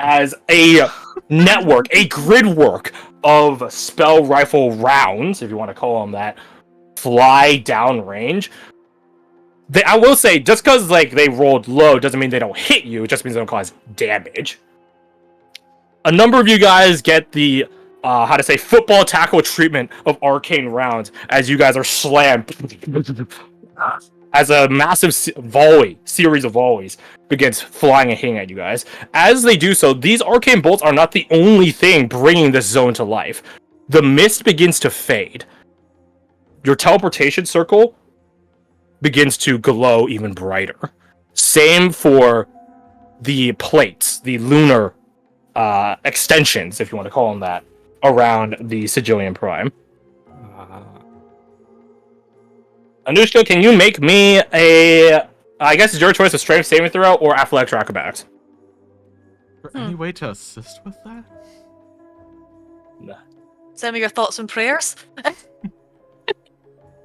as a network, a grid work of spell rifle rounds, if you want to call them that, fly downrange. I will say, just because like they rolled low doesn't mean they don't hit you. It just means they don't cause damage. A number of you guys get the football tackle treatment of arcane rounds as you guys are slammed as a massive series of volleys begins flying and hitting at you guys. As they do so, these arcane bolts are not the only thing bringing this zone to life. The mist begins to fade. Your teleportation circle begins to glow even brighter. Same for the plates, the lunar extensions, if you want to call them that, around the Sigillian Prime. Anushka, can you make me I guess it's your choice, a strength saving throw or athletics or acrobatics? Is there any way to assist with that? Nah. Send me your thoughts and prayers.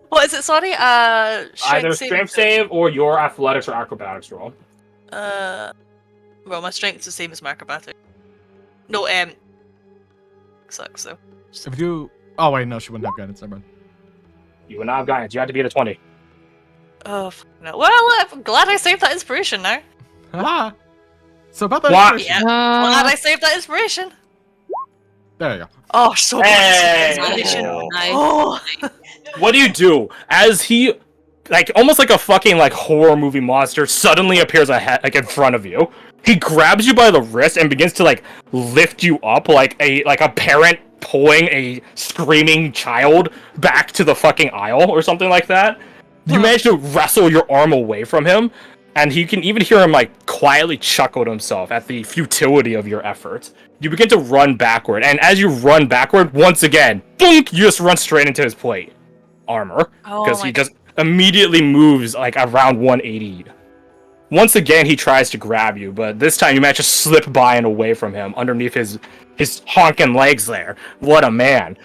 What is it, sorry? Either strength save or your athletics or acrobatics roll. Well, my strength's the same as my acrobatic. No, sucks, so. If you... Oh, wait, no, she wouldn't have guidance, never mind. You would not have guidance. You had to be at a 20. Oh, no. Well, I'm glad I saved that inspiration now. Ah! So about that What? inspiration- Yeah, glad I saved that inspiration. There you go. Oh, so Hey! glad I saved that inspiration. Nice. Oh. What do you do as he, like, almost like a fucking like horror movie monster, suddenly appears ahead, like in front of you? He grabs you by the wrist and begins to like lift you up like a parent pulling a screaming child back to the fucking aisle or something like that. You manage to wrestle your arm away from him, and you can even hear him like quietly chuckle to himself at the futility of your efforts. You begin to run backward, and as you run backward, once again, boink, you just run straight into his plate armor because he just immediately moves like around 180. Once again, he tries to grab you, but this time you manage to slip by and away from him underneath his honking legs there. What a man.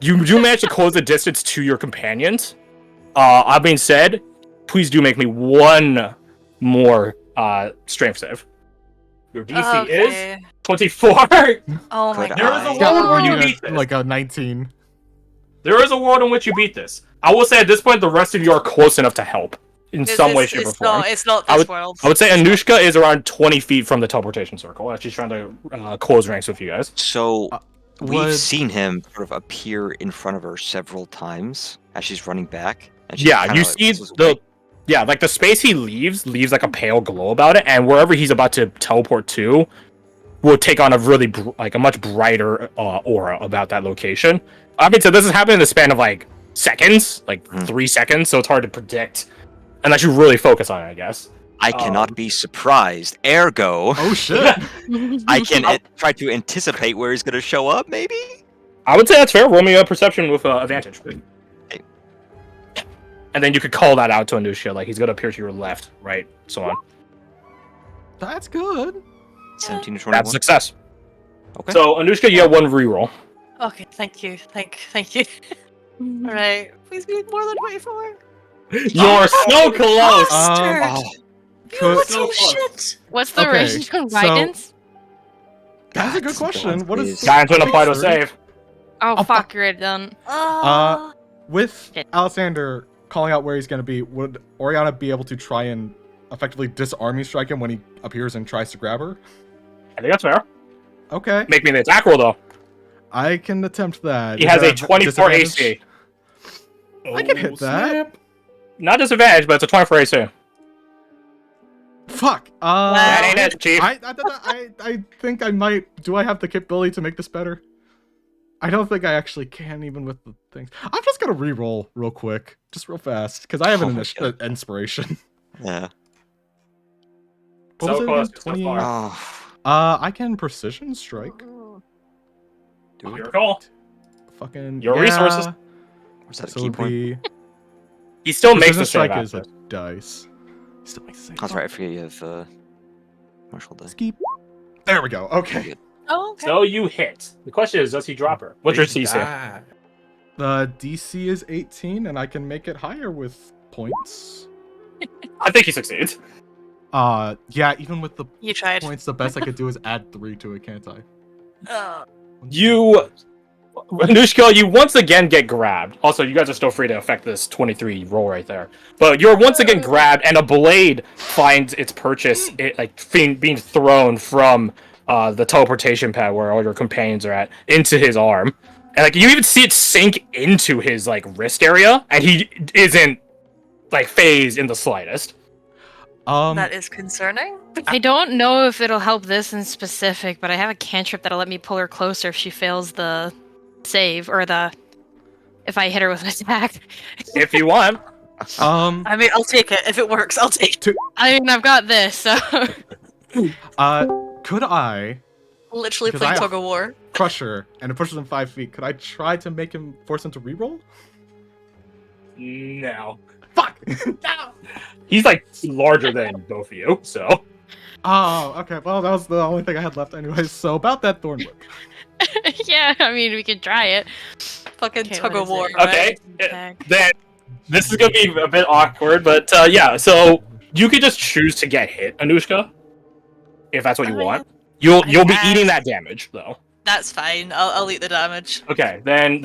You do manage to close the distance to your companions. That being said, please do make me one more strength save. Your DC is 24. Oh my Good There is a god. world where you beat this. Like a 19. There is a world in which you beat this. I will say at this point, the rest of you are close enough to help in some way, shape, or form. It's not I this world. I would say Anushka is around 20 feet from the teleportation circle as she's trying to close ranks with you guys. So we've Would- seen him sort of appear in front of her several times as she's running back. And she Yeah, kinda, you like, see whistles away. like the space he leaves like a pale glow about it, and wherever he's about to teleport to will take on a really a much brighter aura about that location. I mean, so this is happening in the span of like seconds, like 3 seconds, so it's hard to predict unless you really focus on it, I guess. I cannot be surprised. Ergo, Oh shit! I can try to anticipate where he's going to show up, maybe? I would say that's fair. Roll me a perception with advantage. Okay. And then you could call that out to Anushka, like he's going to appear to your left, right, so on. That's good. 17 to 21. That's a success. Okay. So, Anushka, you get one reroll. Okay, thank you. Thank you. Alright. Please be more than 24. You're so close! Bastard! Oh, You could- little So close. shit! What's the Okay, range of so- guidance? That's a good Guidance, question. What is please. Guidance wouldn't apply to a Sorry. save. Oh, Oh, fuck, you're done. With Shit. Alexander calling out where he's going to be, would Oriana be able to try and effectively disarm strike him when he appears and tries to grab her? I think that's fair. Okay, Make me the attack roll, though. I can attempt that. He Is has there a 24 disadvantage? AC. I can hit that. Not disadvantage, but it's a 24 AC. Fuck. That ain't it, Chief. I think I might. Do I have the capability to make this better? I don't think I actually can, even with the things. I'm just gonna re-roll real quick, just real fast, because I have an Oh, inspiration. yeah. What So was it close, again? so 20. far. Oh, I can precision strike. do Your it. call. Fucking Your yeah. resources. Was that a So key it'd point? be He still makes precision the strike save is a after. dice. Still makes the same. That's right, I forget you have martial die. Skeep. There we go. Okay. Oh, okay. So you hit. The question is, does he drop her? What's your CC? The DC is 18, and I can make it higher with points. I think he succeeds. Yeah, even with the You tried. points, the best I could do is add 3 to it, can't I? Anushka, you once again get grabbed. Also, you guys are still free to affect this 23 roll right there. But you're once again grabbed, and a blade finds its purchase, being thrown from the teleportation pad where all your companions are at into his arm. And like you even see it sink into his like wrist area, and he isn't like phased in the slightest. That is concerning. I don't know if it'll help this in specific, but I have a cantrip that'll let me pull her closer if she fails the save, or if I hit her with an attack. If you want. I mean, I'll take it. If it works, I'll take it. I mean, I've got this, so... Could I... Literally Because playing I have- tug of war. Crusher, and it pushes him 5 feet. Could I try to force him to reroll? No. Fuck! He's like larger than both of you, so. Oh, okay. Well, that was the only thing I had left anyways. So about that Thornwood. Yeah, I mean, we could try it. Fucking Okay, tug what of is war. it? Right? Okay. Attack. Then this is gonna be a bit awkward, but yeah. So you could just choose to get hit, Anushka, if that's what you want. You'll be eating that damage though. That's fine. I'll eat the damage. Okay. Then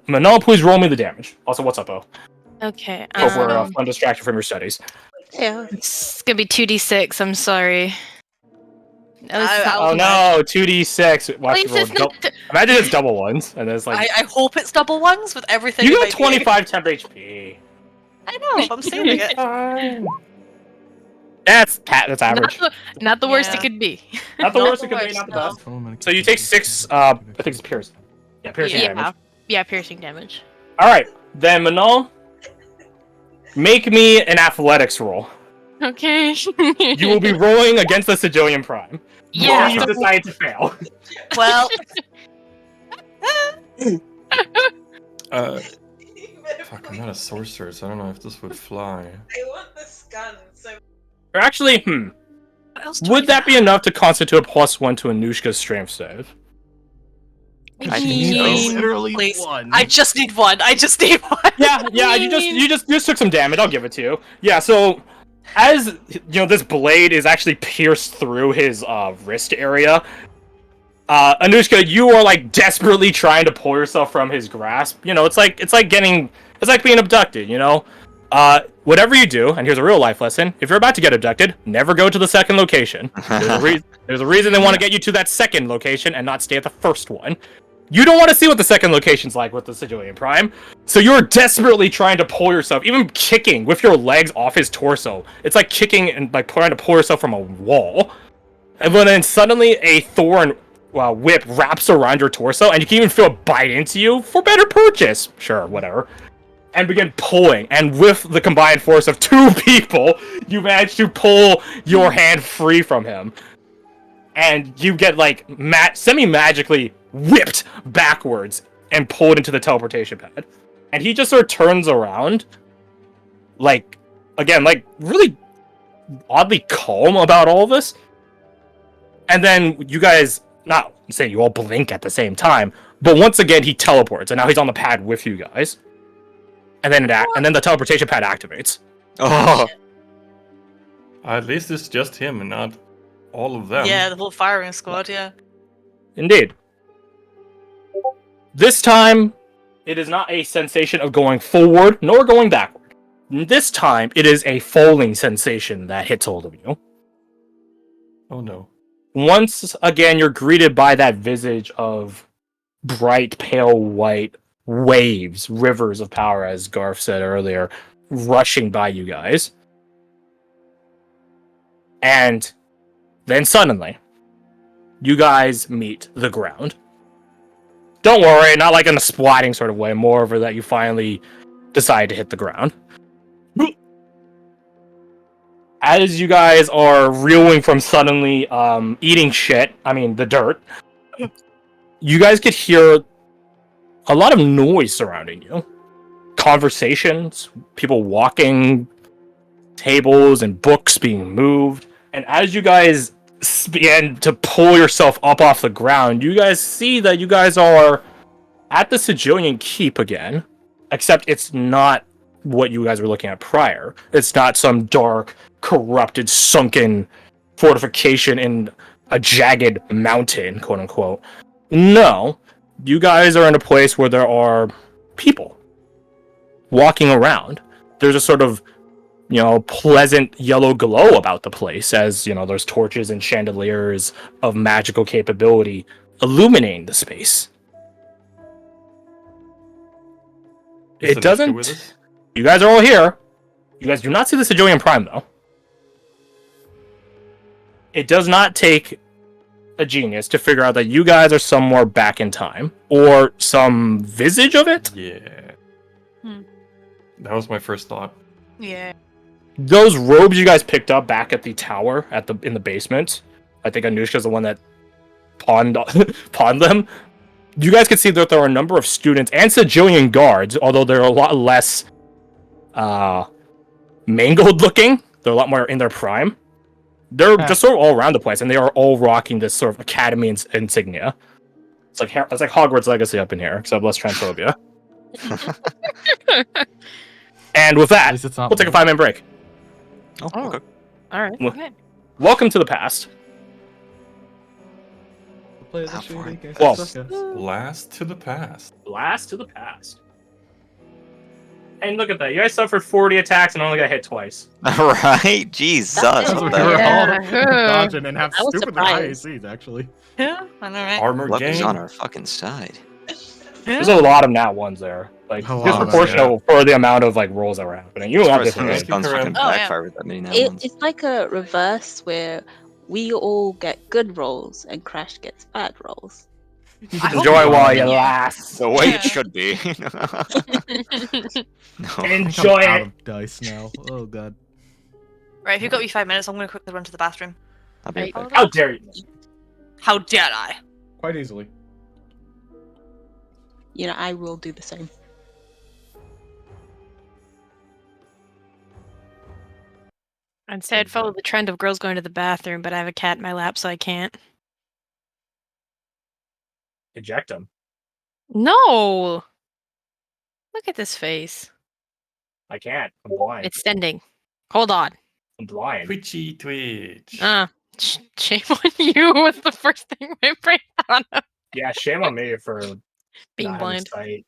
Manal, please roll me the damage. Also, what's up, Oh? Okay, Hope we're a fun distraction from your studies. Yeah. it's gonna be 2d6, I'm sorry. At least it's not I'll- Oh no, 2d6. At Watch least you roll it's not... Imagine it's double ones, and then it's like I hope it's double ones with everything. you in got my game. 25 temp HP. I know. I'm saving it. That's average. Not the worst Yeah. it could be. Not the Not worst the it could be, worst, not the no. best. So you take 6. I think it's piercing. Yeah, piercing Yeah. damage. Yeah, piercing damage. All right, then Manal, make me an athletics roll. Okay. You will be rolling against the Sigillian Prime. Yeah. You decide to fail. Well, Fuck, I'm not a sorcerer, so I don't know if this would fly. I want this gun, so Or actually, what else do would I that be enough to constitute a +1 to Anushka's strength save? I think mean- so. Literally Please. one. I just need one. I just need one. Yeah, you just took some damage. I'll give it to you. Yeah, so as you know, this blade is actually pierced through his wrist area. Anushka, you are like desperately trying to pull yourself from his grasp. You know, it's like being abducted. You know, whatever you do, and here's a real life lesson: if you're about to get abducted, never go to the second location. There's a reason they want to get you to that second location and not stay at the first one. You don't want to see what the second location's like with the Sigillian Prime, so you're desperately trying to pull yourself, even kicking with your legs off his torso. It's like kicking and like trying to pull yourself from a wall. And then suddenly a thorn whip wraps around your torso, and you can even feel it bite into you for better purchase. Sure, whatever. And begin pulling, and with the combined force of 2 people, you manage to pull your hand free from him. And you get like semi-magically whipped backwards and pulled into the teleportation pad. And he just sort of turns around, like, again, like, really oddly calm about all of this. And then you guys, not saying you all blink at the same time, but once again he teleports, and now he's on the pad with you guys. And then and then the teleportation pad activates. Oh, At least it's just him and not all of them. Yeah, the whole firing squad. Yeah. Indeed. This time, it is not a sensation of going forward nor going backward. This time, it is a falling sensation that hits hold of you. Oh no. Once again, you're greeted by that visage of bright, pale white waves, rivers of power, as Garth said earlier, rushing by you guys. And then suddenly, you guys meet the ground. Don't worry, not like in a splatting sort of way, more of that you finally decide to hit the ground. As you guys are reeling from suddenly eating shit, the dirt, you guys could hear a lot of noise surrounding you. Conversations, people walking, tables and books being moved. And as you guys begin to pull yourself up off the ground, you guys see that you guys are at the Sigillian Keep again, except it's not what you guys were looking at prior. It's not some dark, corrupted, sunken fortification in a jagged mountain, quote unquote. No, you guys are in a place where there are people walking around. There's a sort of, pleasant yellow glow about the place as, there's torches and chandeliers of magical capability illuminating the space. Is It the Nishka with doesn't. us? You guys are all here. You guys do not see the Sigillian Prime, though. It does not take a genius to figure out that you guys are somewhere back in time, or some visage of it. Yeah. Hmm. That was my first thought. Yeah. Those robes you guys picked up back at the tower in the basement. I think Anushka's the one that pawned them. You guys can see that there are a number of students and Sigillian guards, although they're a lot less mangled looking. They're a lot more in their prime. They're just sort of all around the place, and they are all rocking this sort of academy insignia. It's like Hogwarts Legacy up in here, except less transphobia. And with At that, least it's not we'll take a me. 5-minute break. Oh, Oh. okay. All right. Well- Okay. Welcome to the past. Play How the far? shooting game. Well- Suck it. Blast to the past. Blast to the past. And look at that. You guys suffered 40 attacks and only got hit twice. Right? Jesus. That's That's What what we were the Yeah. all dodging and have I was stupidly high surprised. ACs, actually. Yeah, I know, right? Armor Luck is game. on our fucking side. There's a lot of nat ones there. Like, A lot of them, disproportional for the amount of, like, rolls that were happening. You don't have Surprised to some of those Thank you, guns fucking Karim. Oh, yeah. backfire with that many nat It, ones. it's like a reverse where we all get good rolls and Crash gets bad rolls. I hope Enjoy you while are. you Yeah. last. The way Yeah. it should be. No. I think Enjoy I'm out it. of dice now. Oh god. Right, if you've got me 5 minutes, I'm going to quickly run to the bathroom. I'll be right back. How dare you? How dare I? Quite easily. You know, I will do the same. I'd say I'd follow the trend of girls going to the bathroom, but I have a cat in my lap, so I can't. Eject him. No! Look at this face. I can't. I'm blind. It's sending. Hold on. I'm blind. Twitchy Twitch. Shame on you was the first thing my brain thought of. Yeah, shame on me for Being not having blind. sight.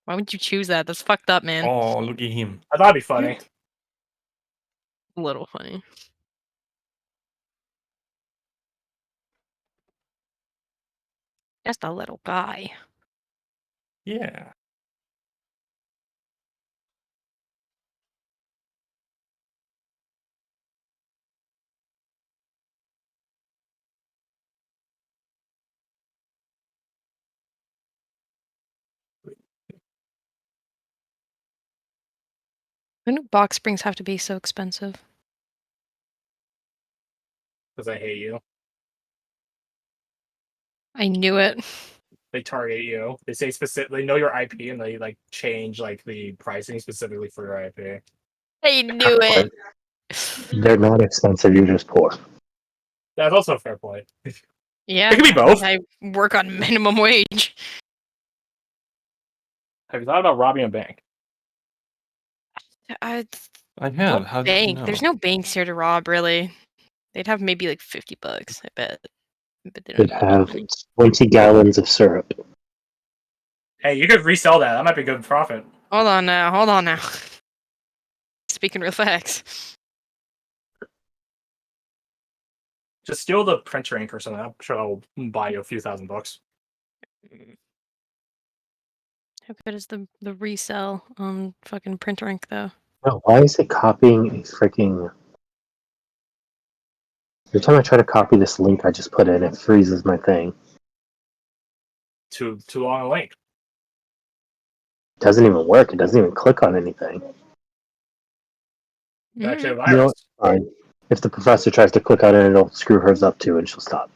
Why would you choose that? That's fucked up, man. Oh, look at him. I thought it'd be funny. A little funny. Just a little guy. Yeah. When do box springs have to be so expensive? Because I hate you. I knew it. They target you. They say they know your IP and they like change like the pricing specifically for your IP. I knew it. They're not expensive, you're just poor. That's also a fair point. Yeah. It could be both. I work on minimum wage. Have you thought about robbing a bank? I have. What How did you bank? know? There's no banks here to rob, really. They'd have maybe like $50, I bet. But they don't They'd need have money. 20 gallons of syrup. Hey, you could resell that. That might be good profit. Hold on now. Speaking real facts. Just steal the printer ink or something. I'm sure I'll buy you a few $1,000. How good is the resell on fucking printer ink though? No, why is it copying a freaking... Every time I try to copy this link I just put in, it freezes my thing. Too long a link. It doesn't even work. It doesn't even click on anything. It's actually a You know virus. what? Fine. If the professor tries to click on it, it'll screw hers up too, and she'll stop.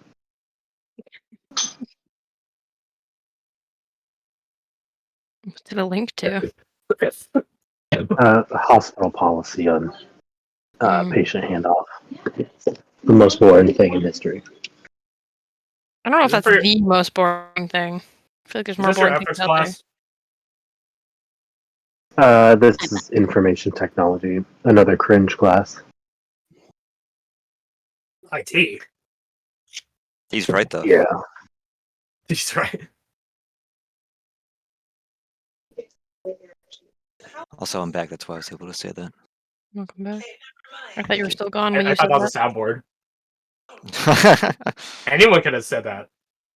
What's it a link to? Hospital policy on Mm. patient handoff. It's the most boring thing in history. I don't know if Is it that's for- the most boring thing. I feel like there's Is more this your boring ethics things out there. class? This is information technology. Another cringe class. IT. He's right though. Yeah. He's right. Also, I'm back. That's why I was able to say that. Welcome back. Okay, I never thought you were mind. still gone when I you thought said that was a that. soundboard. Anyone could have said that.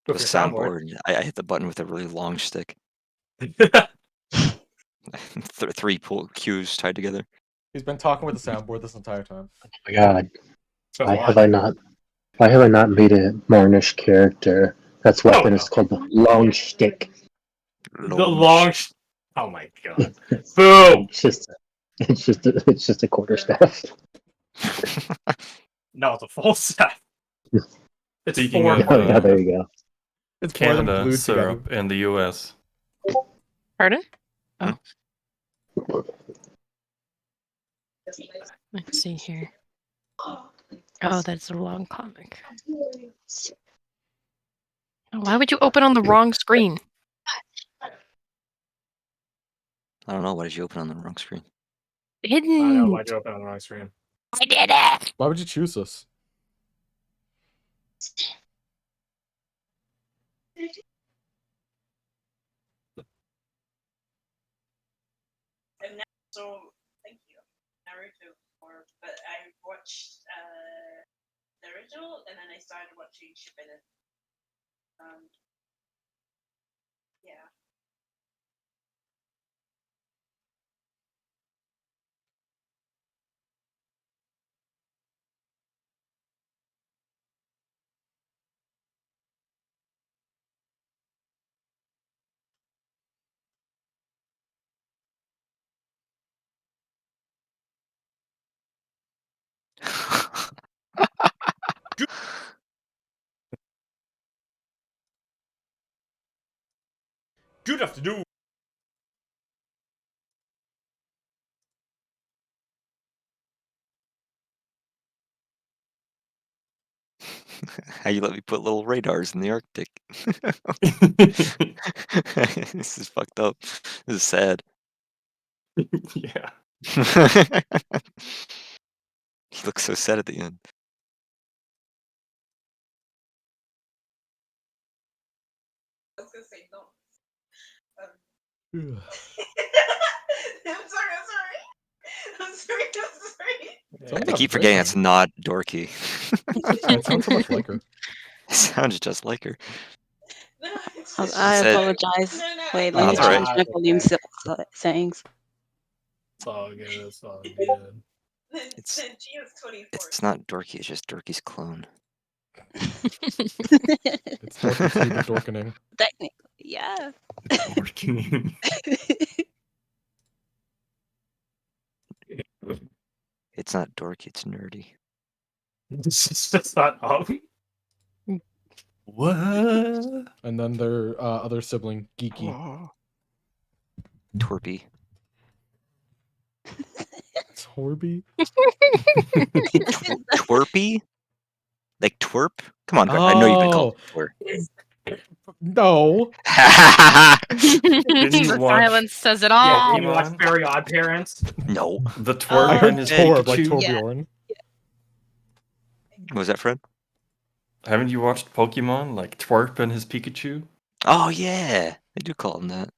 The With your soundboard. soundboard. I hit the button with a really long stick. Three pull cues tied together. He's been talking with the soundboard this entire time. Oh my god. So Why what? have I not made a Marnish character? That's weapon is called the long stick. The long. Oh my god. Boom. It's just a quarterstaff. No, it's a full set. It's Speaking 4 of, Oh yeah, there you go. It's more than Canada glued syrup together. in the US. Pardon? Huh? Oh. Let's see here. Oh, that's a long comic. Why would you open on the wrong screen? I don't know. Why did you open on the wrong screen? I Hidden. know, why'd you open on the wrong screen? I did it. Why would you choose us? And now, so thank you, Naruto, but I watched the original, and then I started watching Shippuden. Yeah. Good afternoon. How you let me put little radars in the Arctic? This is fucked up. This is sad. Yeah. He looks so sad at the end. I was gonna say no. Ugh. I'm sorry. I'm sorry. Sounds I not keep great, forgetting man. it's not dorky. It sounds so much like her. It sounds just like her. No, it's I just, said- apologize. No, Wait, I- let me That's all right. change my volume settings. It's all good. It's all good. It's- Gio's 24. It's not dorky. It's just Dorky's clone. It's Dorky 2, the Dorkening. Technically, yeah. Working. It's not dorky. It's nerdy. This is just not up. What? And then their other sibling, Geeky. Twerpy. Torby? Twerpy? Like twerp? Come on, Garth. I know you've been called before. No. Didn't you The watch silence says it Yeah, all. can you watch Very Odd Parents? No. the I twerp I heard and his Torb, like Pikachu? Torbjorn. What was that, Fred? Haven't you watched Pokemon like Twerp and his Pikachu? Oh yeah, they do call him that.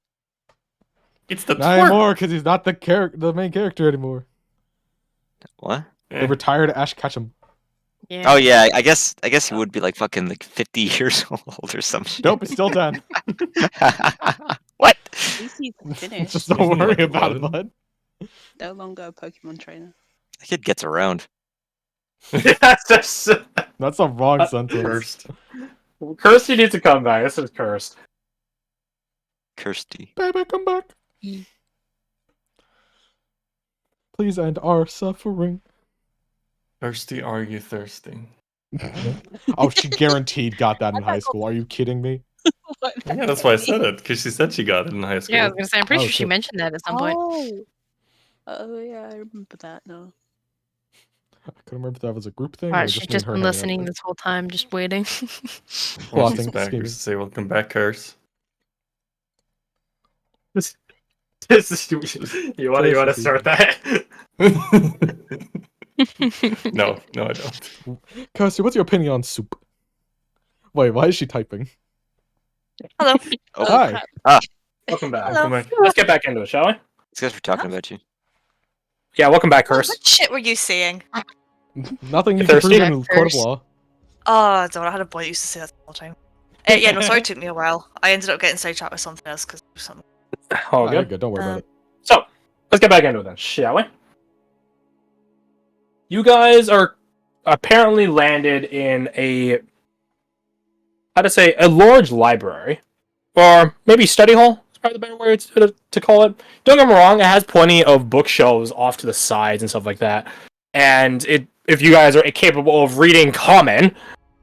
It's the Not twerp. anymore, because he's not the main character anymore. What? They Eh. retired Ash Ketchum. Yeah. Oh yeah, I guess he would be like fucking like 50 years old or some shit. Nope, it's still 10. What? At least he's finished. Just don't Isn't he, worry like, about it, 11? bud. No longer a Pokemon trainer. That kid gets around. That's just That's a wrong sentence. Cursed. Kirsty needs to come back. This is cursed. Kirsty. Baby, come back. Please end our suffering. Thirsty, are you thirsty? Oh, she guaranteed got that in high school. Are you kidding me? Yeah, that's why I said it, because she said she got it in high school. Yeah, I was gonna say. I'm pretty Oh, sure she shit. mentioned that at some point. Oh yeah, I remember that now. I couldn't remember if that was a group thing. Wow, or she's just me just and her been hanging out listening there. this whole time, just waiting. Well, Plotting, she's back. scheming. Say welcome back, Curse. You want to start that? No, I don't. Kirsty, what's your opinion on soup? Wait, why is she typing? Hello. Oh, Hi. crap. Welcome back. Hello. Let's get back into it, shall we? these guys were talking about you. Yeah, welcome back, What Curse. shit were you saying? Nothing you If can they're prove in Steve- court of law. Oh, God, I had a boy who used to say that all the time. Yeah, no, sorry, it took me a while. I ended up getting sidetracked with something else because something. All You're good. good. Don't worry about it. So, let's get back into it then, shall we? You guys are apparently landed in a large library, or maybe study hall. Is probably the better word to call it. Don't get me wrong; it has plenty of bookshelves off to the sides and stuff like that. And if you guys are capable of reading common,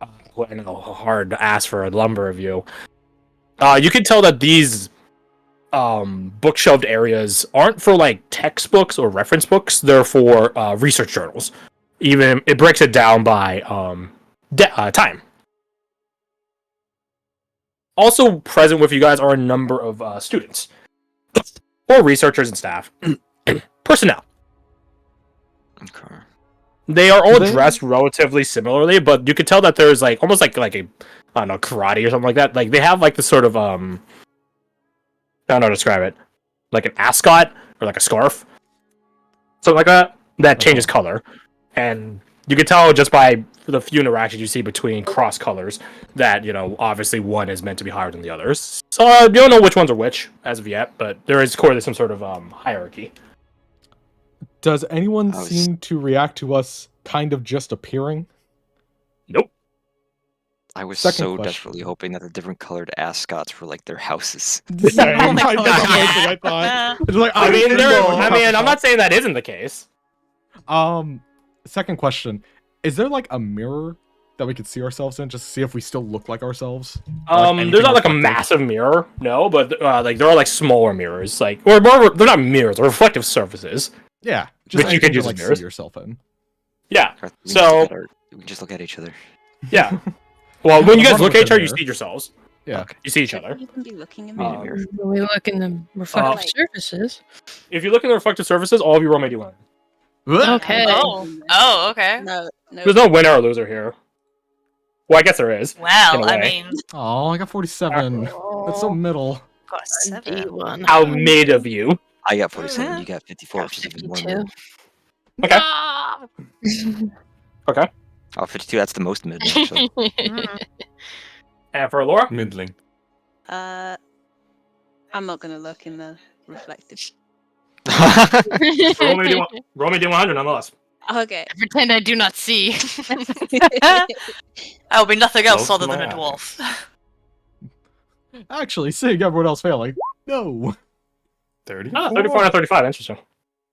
I know hard to ask for a number of you. You can tell that these bookshelved areas aren't for like textbooks or reference books. They're for research journals. Even it breaks it down by time. Also present with you guys are a number of students or researchers and staff, personnel. Okay. They are all dressed relatively similarly, but you can tell that there's like almost like a I don't know, karate or something like that. Like they have like the sort of I don't know how to describe it, like an ascot or like a scarf, something like that. That changes color, and you can tell just by the few interactions you see between cross colors that obviously one is meant to be higher than the others. So you don't know which ones are which as of yet, but there is clearly some sort of hierarchy. Does anyone I was- seem to react to us kind of just appearing? Nope. I was Second so question. desperately hoping that the different colored ascots were like their houses. Same. Oh my I God, thought the yeah. first thing I thought. It's like, I mean, bingo. I'm not saying that isn't the case. Second question. Is there like a mirror that we could see ourselves in just to see if we still look like ourselves? There's not like a massive mirror, no, but like there are like smaller mirrors, like or more. They're not mirrors, they're reflective surfaces. Yeah, just Which you can anything to use as like mirrors. see yourself in. Yeah. We can just So look at we can just look at each other. yeah. Well, when you guys I'm look looking at each other, in you there. see yourselves. Yeah. You see each other. You can be looking in Me in a the mirror. When we look in the reflective Like- surfaces. If you look in the reflective surfaces, all of you roll me d1. Okay. Oh, okay. No. There's no winner or loser here. Well, I guess there is. Well, In a I way. mean, Oh, I got 47. That's so middle. got a 7. D1. How mid of you? I got 47. You got 54, which is even more. 52. mid. Okay. Ah! Okay. Oh, 52. That's the most mid. Actually. And for Laura? Middling. I'm not gonna look in the reflective. Roll me d100 nonetheless. Okay. I pretend I do not see. I'll be nothing else Close other to than a my dwarf. Actually, seeing everyone else failing, no. 34. 34 and 35. Interesting.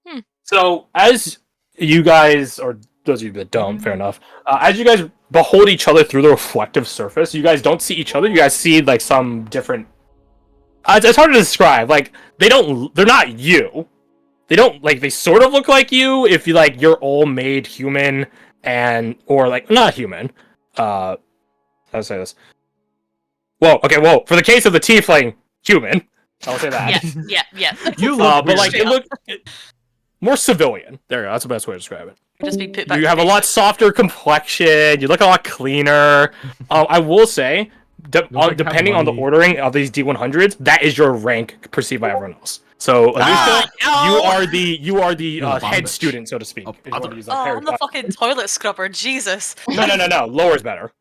Hmm. So, as you guys, or those of you that don't, fair enough, as you guys behold each other through the reflective surface, you guys don't see each other. You guys see, like, some different... it's hard to describe. Like, they're not you. They don't, like, they sort of look like you if you, like, you're all made human or, like, not human. How to say this? Well, for the case of the tiefling, human. I'll say that. Yeah. You look but like Straight it look more civilian. There you go. That's the best way to describe it. Just be put back. You to have a lot softer complexion. You look a lot cleaner. I will say, like you have depending on the money. ordering of these D100s, that is your rank perceived by everyone else. So, Anushka, you are the You're the head bomb student, so to speak. Oh, if you want to use that Oh, Harry I'm the Potter. fucking toilet scrubber. Jesus. No. Lower's better.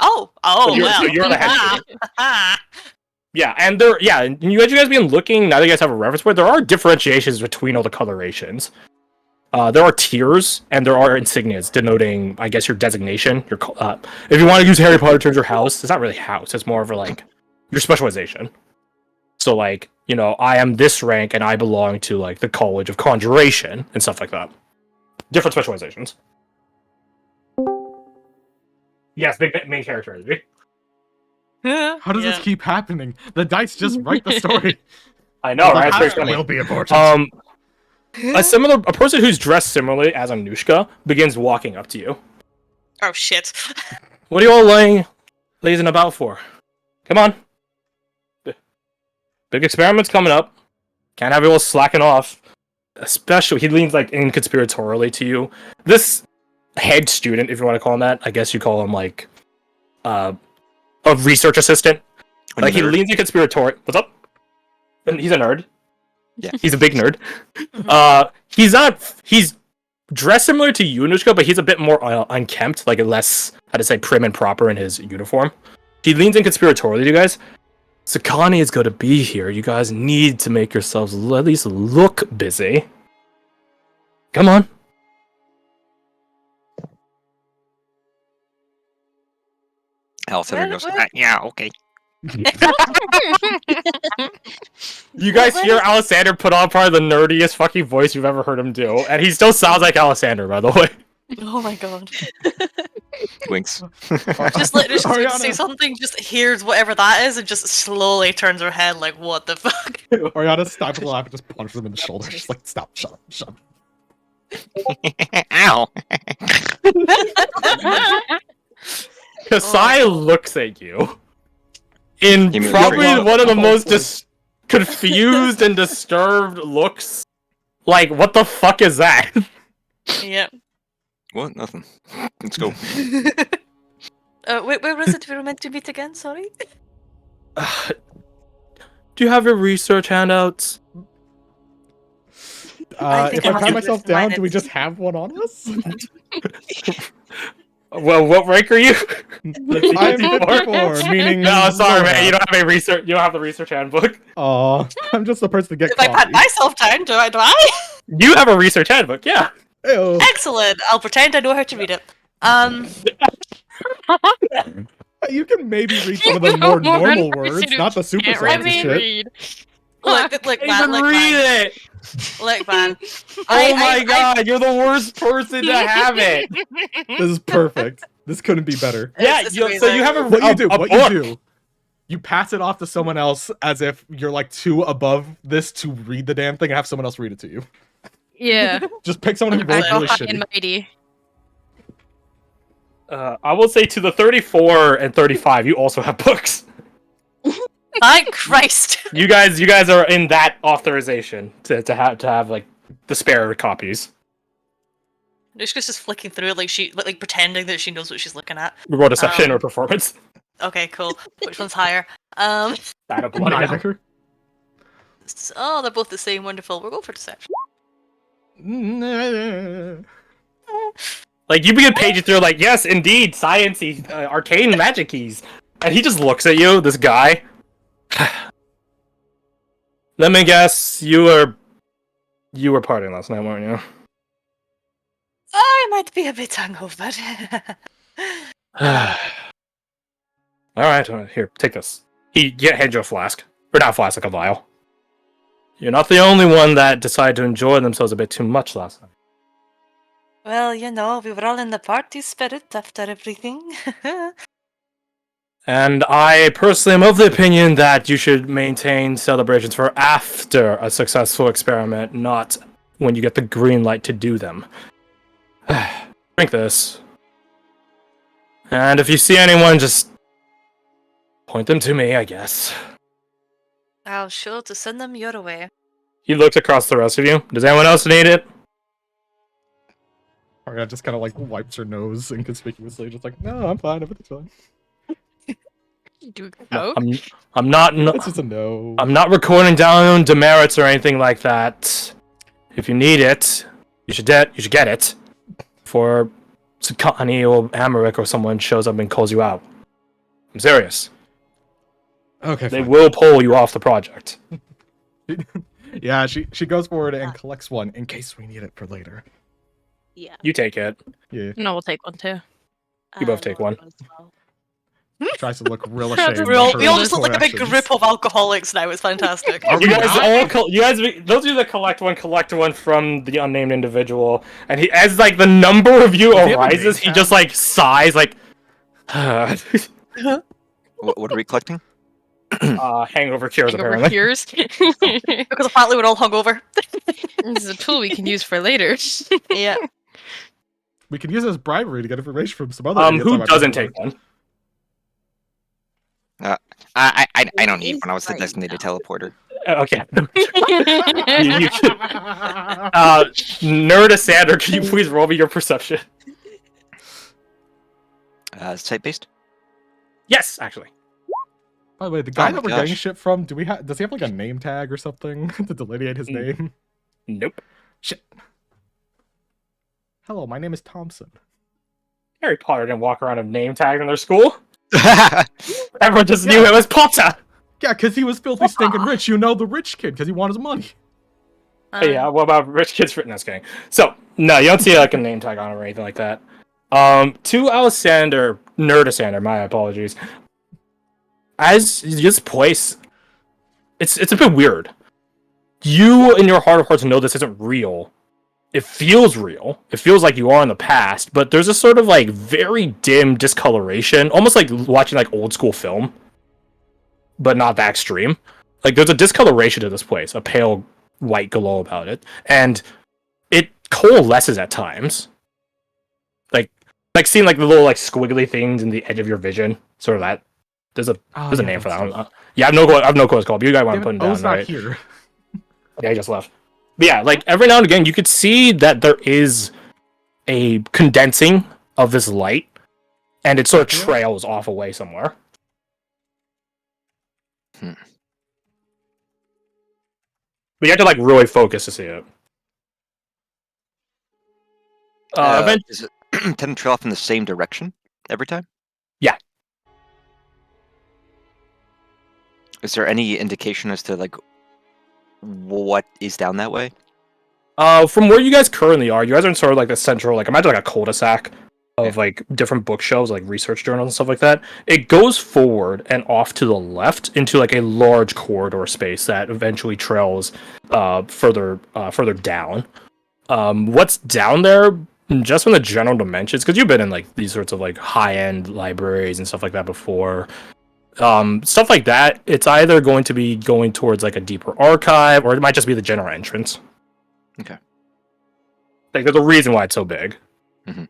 Oh, So well. you're the head student. Yeah, and you guys been looking, now that you guys have a reference point, there are differentiations between all the colorations. There are tiers, and there are insignias denoting, I guess, your designation. If you want to use Harry Potter terms, your house, it's not really house, it's more of a, like, your specialization. So, like, I am this rank, and I belong to, like, the College of Conjuration, and stuff like that. Different specializations. Yes, big main character, is it? How does this keep happening? The dice just write the story. I know, right? It's very It funny. will be important. A person who's dressed similarly as Anushka begins walking up to you. Oh, shit. What are you all lazing about for? Come on. Big experiment's coming up. Can't have people slacking off. Especially, he leans like inconspiratorially to you. This head student, if you want to call him that, I guess you call him like a research assistant. Like he leans inconspiratorial. What's up? And he's a nerd. Yeah, he's a big nerd. He's not. He's dressed similar to Yunushka, but he's a bit more unkempt, like less, how to say, prim and proper in his uniform. He leans inconspiratorially to you guys. Sakani is going to be here. You guys need to make yourselves at least look busy. Come on. Alcindor goes, yeah, okay. You guys hear Alessander put on probably the nerdiest fucking voice you've ever heard him do, and he still sounds like Alessander, by the way. Oh my god. Winks. Just let her say something, just hears whatever that is, and just slowly turns her head like, what the fuck? Oriana stops the laugh and just punches him in the shoulder. Just like, stop, shut up, shut up. Ow. Kasai looks at you in probably one of the most confused and disturbed looks. Like, what the fuck is that? Yep. What? Nothing. Let's go. Where was it we were meant to meet again? Sorry? Do you have your research handouts? If I pat myself down, do we just have one on us? Well, what rank are you? I'm 54, meaning... No, sorry, man. You don't have a research. You don't have the research handbook. Oh, I'm just the person to get If I pat myself down, do I? You have a research handbook, yeah. Ew. Excellent. I'll pretend I know how to read it. You can maybe read some of the more normal words, not the super fancy shit. Look, man. Read it. Look, man. Oh my god, you're the worst person to have it. This is perfect. This couldn't be better. Yeah, so you have a what you do? book. You do? You pass it off to someone else as if you're like too above this to read the damn thing and have someone else read it to you. Yeah. Just pick someone who rolls really high shitty. and mighty. I will say to the 34 and 35, you also have books. Thank Christ. You guys are in that authorization to have like the spare copies. Nushka's just flicking through it like pretending that she knows what she's looking at. We roll deception or performance. Okay, cool. Which one's higher? Neither. Oh, they're both the same. Wonderful. We'll go for deception. Like, you begin paging through, like, yes, indeed, sciencey, arcane magic keys. And he just looks at you, this guy. Let me guess, you were partying last night, weren't you? I might be a bit hungover. Alright, here, take this. He hands you a flask. Or not a flask, like a vial. You're not the only one that decided to enjoy themselves a bit too much last night. Well, you know, we were all in the party spirit after everything. And I personally am of the opinion that you should maintain celebrations for after a successful experiment, not when you get the green light to do them. Drink this. And if you see anyone, just point them to me, I guess. I'll sure to send them your way. He looks across the rest of you. Does anyone else need it? Arya just kind of like wipes her nose inconspicuously, just like, no, I'm fine, everything's fine. Do No, I'm not. It's just a no. I'm not recording down demerits or anything like that. If you need it, you should get it. For Sakani or Amaric or someone shows up and calls you out. I'm serious. Okay. They will pull you off the project. Yeah, she goes forward and collects one in case we need it for later. Yeah. You take it. Yeah. No, we'll take one too. You both take one. Tries to look real ashamed. We all just look like a big group of alcoholics now. It's fantastic. You guys those of you that collect one from the unnamed individual, and he, as like the number of you arises, he just like sighs like. What are we collecting? Hangover cures, apparently. Cures. Because apparently we're all hungover. This is a tool we can use for later. Yeah. We can use it as bribery to get information from some other. Who doesn't take one? I don't need one. I was the designated teleporter. Okay. you should. Nerdasander, can you please roll me your perception? Site-based? Yes, actually. By the way, the guy my that we're getting gosh. shit from, does he have like a name tag or something to delineate his name? Nope. Shit. Hello, my name is Thompson. Harry Potter didn't walk around with name tags in their school. Everyone just knew Yeah. him as Potter. Yeah, because he was filthy stinking rich. You know, the rich kid, because he wanted his money. Hey, yeah, what about rich kids for no, just kidding. So, no, you don't see like a name tag on him or anything like that. To Alexander, Nerdasander, my apologies. As this place, it's a bit weird. You, in your heart of hearts, know this isn't real. It feels real. It feels like you are in the past, but there's a sort of like very dim discoloration, almost like watching like old school film, but not that extreme. Like there's a discoloration to this place, a pale white glow about it, and it coalesces at times. Like seeing like the little like squiggly things in the edge of your vision, sort of that. There's a name for that. I have no clue what it's called. But you guys want to put it down, O's not right? here. Yeah, he just left. But yeah, like every now and again, you could see that there is a condensing of this light, and it sort of trails off away somewhere. But you have to like really focus to see it. Does it tend to trail off in the same direction every time? Yeah. Is there any indication as to like what is down that way? From where you guys currently are, you guys are in sort of like the central, like imagine like a cul-de-sac of like different bookshelves, like research journals and stuff like that. It goes forward and off to the left into like a large corridor space that eventually trails further down. What's down there, just from the general dimensions, because you've been in like these sorts of like high-end libraries and stuff like that before. Stuff like that, it's either going to be going towards like a deeper archive, or it might just be the general entrance. Okay. Like there's a reason why it's so big. Mm-hmm.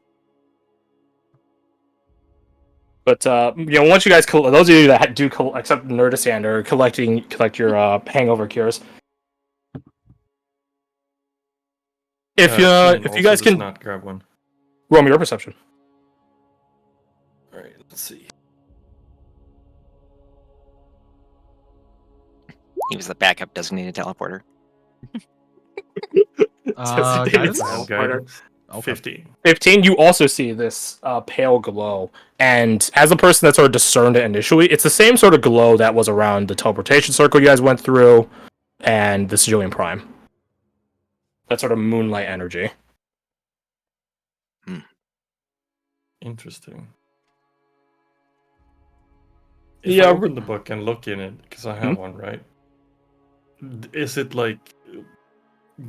But once you guys those of you that do accept Nerdasander, collect your hangover cures. If you guys can not grab one. roll me your perception. All right, let's see. He was the backup designated teleporter. Guidance? Guidance. Okay. 15. 15, you also see this pale glow, and as a person that sort of discerned it initially, it's the same sort of glow that was around the teleportation circle you guys went through, and the Sigillian Prime. That sort of moonlight energy. Interesting. Yeah, I open the book and look in it, because I have one, right? Is it like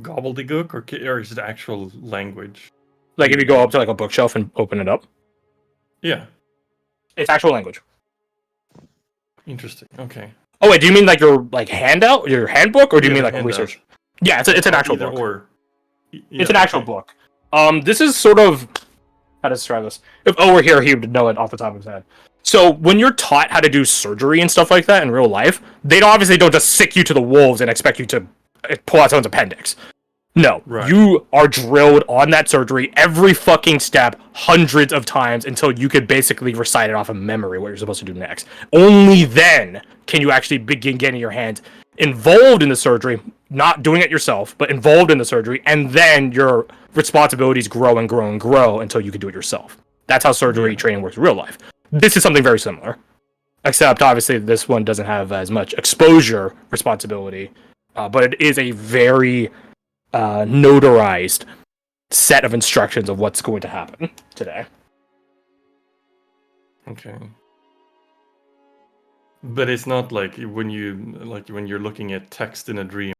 gobbledygook, or is it actual language? Like if you go up to like a bookshelf and open it up, Yeah. it's actual language. Interesting. Okay. Oh wait, do you mean like your like handout, your handbook, or do you mean like handout. research? Yeah, it's an actual Either book. or. It's an actual book. This is sort of how to describe this. If O were here, he would know it off the top of his head. So when you're taught how to do surgery and stuff like that in real life, they obviously don't just sick you to the wolves and expect you to pull out someone's appendix. No, Right. You are drilled on that surgery every fucking step hundreds of times until you could basically recite it off of memory what you're supposed to do next. Only then can you actually begin getting your hands involved in the surgery, not doing it yourself, but involved in the surgery, and then your responsibilities grow and grow and grow until you can do it yourself. That's how surgery training works in real life. This is something very similar, except obviously this one doesn't have as much exposure responsibility, but it is a very notarized set of instructions of what's going to happen today. Okay. But it's not like when you're looking at text in a dream